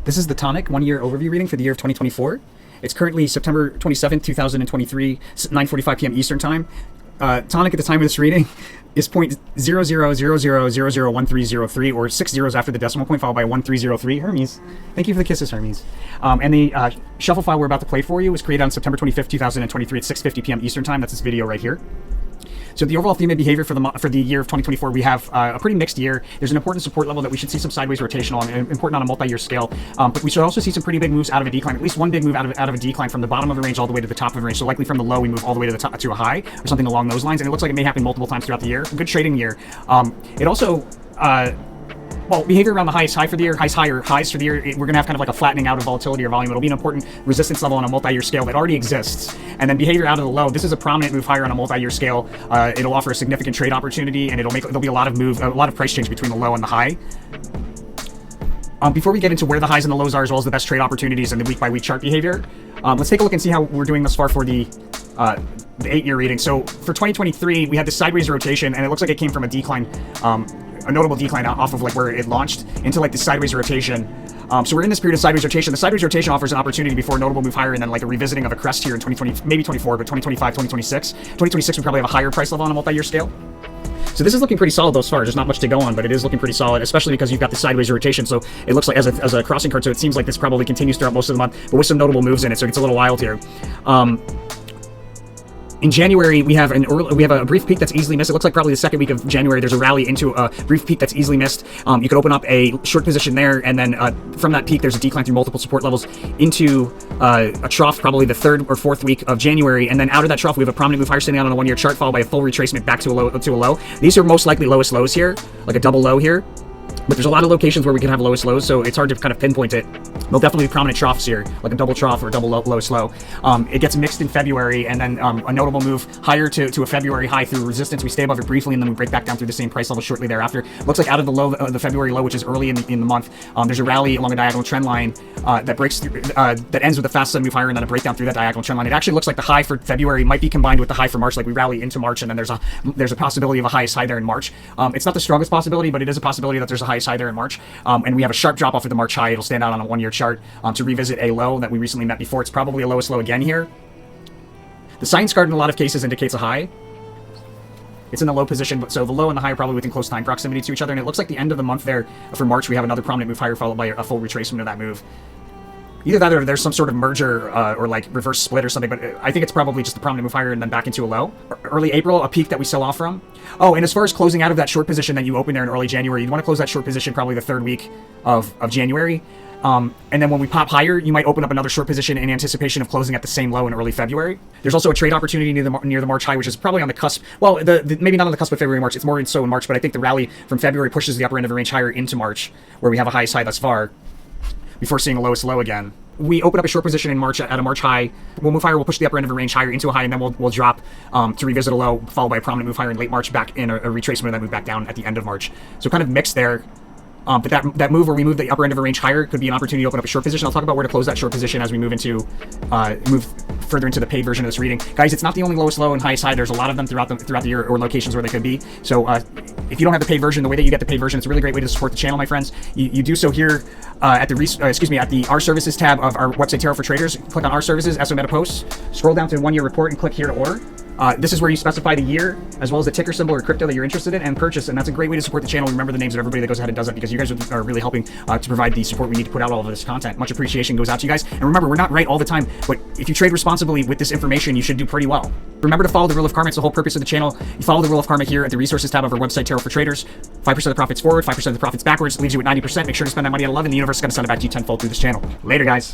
This is the TONIC one-year overview reading for the year of 2024. It's currently September 27th, 2023, 9:45 p.m. Eastern Time. TONIC at the time of this reading is 0.0000001303, or 6 zeros after the decimal point, followed by 1303. Hermes, thank you for the kisses, Hermes. And the shuffle file we're about to play for you was created on September 25th, 2023 at 6:50 p.m. Eastern Time. That's this video right here. So the overall theme and behavior for the year of 2024, we have a pretty mixed year. There's an important support level that we should see some sideways rotation on, important on a multi-year scale. But we should also see some pretty big moves out of a decline, at least one big move out of a decline from the bottom of the range all the way to the top of the range. So likely from the low, we move all the way to the top to a high or something along those lines. And it looks like it may happen multiple times throughout the year. A good trading year. It also well, behavior around the highest high for the year, highs for the year, we're going to have kind of like a flattening out of volatility or volume. It'll be an important resistance level on a multi-year scale that already exists. And then behavior out of the low, this is a prominent move higher on a multi-year scale. It'll offer a significant trade opportunity, and there'll be a lot of price change between the low and the high. Before we get into where the highs and the lows are, as well as the best trade opportunities and the week-by-week chart behavior, let's take a look and see how we're doing thus far for the 8-year reading. So for 2023, we had this sideways rotation, and it looks like it came from a decline, a notable decline off of like where it launched into like this sideways rotation. So we're in this period of sideways rotation. The sideways rotation offers an opportunity before a notable move higher, and then like a revisiting of a crest here in 2020, maybe 24, but 2025, 2026. 2026 we probably have a higher price level on a multi-year scale. So this is looking pretty solid thus far. There's not much to go on, but it is looking pretty solid, especially because you've got the sideways rotation. So it looks like as a crossing card, so it seems like this probably continues throughout most of the month, but with some notable moves in it, so it gets a little wild here. In January, we have a brief peak that's easily missed. It looks like probably the second week of January, there's a rally into a brief peak that's easily missed. You could open up a short position there, and then from that peak, there's a decline through multiple support levels into a trough, probably the 3rd or 4th week of January. And then out of that trough, we have a prominent move higher standing out on a one-year chart, followed by a full retracement back to a low. These are most likely lowest lows here, like a double low here. But there's a lot of locations where we can have lowest lows, so it's hard to kind of pinpoint it. There'll definitely be prominent troughs here, like a double trough or a double lowest low. It gets mixed in February, and then a notable move higher to a February high through resistance. We stay above it briefly, and then we break back down through the same price level shortly thereafter. Looks like out of the low, the February low, which is early in the month, there's a rally along a diagonal trend line that breaks through, that ends with a fast sudden move higher, and then a breakdown through that diagonal trend line. It actually looks like the high for February might be combined with the high for March, like we rally into March, and then there's a possibility of a highest high there in March. It's not the strongest possibility, but it is a possibility that there's a highest high there in March. And we have a sharp drop off of the March high. It'll stand out on a one-year chart to revisit a low that we recently met before. It's probably a lowest low again here. The science card in a lot of cases indicates a high. It's in a low position, but so the low and the high are probably within close time proximity to each other. And it looks like the end of the month there for March, we have another prominent move higher followed by a full retracement of that move. Either that or there's some sort of merger or like reverse split or something, but I think it's probably just the prominent move higher and then back into a low. Early April, a peak that we sell off from. Oh, and as far as closing out of that short position that you opened there in early January, you'd want to close that short position probably the 3rd week of January. And then when we pop higher, you might open up another short position in anticipation of closing at the same low in early February. There's also a trade opportunity near the March high, which is probably on the cusp. Well, maybe not on the cusp of February and March. It's more so in March, but I think the rally from February pushes the upper end of the range higher into March, where we have a highest high thus far, before seeing a lowest low again. We open up a short position in March at a March high. We'll move higher, we'll push the upper end of the range higher into a high, and then we'll drop to revisit a low, followed by a prominent move higher in late March, back in a retracement of that move back down at the end of March. So kind of mixed there. But that move where we move the upper end of a range higher could be an opportunity to open up a short position. I'll talk about where to close that short position as we move further into the paid version of this reading. Guys, it's not the only lowest low and highest high. There's a lot of them throughout the year, or locations where they could be. So if you don't have the paid version, the way that you get the paid version, it's a really great way to support the channel, my friends. You do so here at the Our Services tab of our website, Tarot for Traders. Click on Our Services, SO Meta Posts, scroll down to the one-year report, and click here to order. This is where you specify the year, as well as the ticker symbol or crypto that you're interested in, and purchase. And that's a great way to support the channel. Remember the names of everybody that goes ahead and does it, because you guys are really helping to provide the support we need to put out all of this content. Much appreciation goes out to you guys. And remember, we're not right all the time, but if you trade responsibly with this information, you should do pretty well. Remember to follow the rule of karma. It's the whole purpose of the channel. You follow the rule of karma here at the resources tab of our website, Tarot for Traders. 5% of the profits forward, 5% of the profits backwards, leaves you at 90%. Make sure to spend that money at 11. The universe is going to send it back to you tenfold through this channel. Later, guys.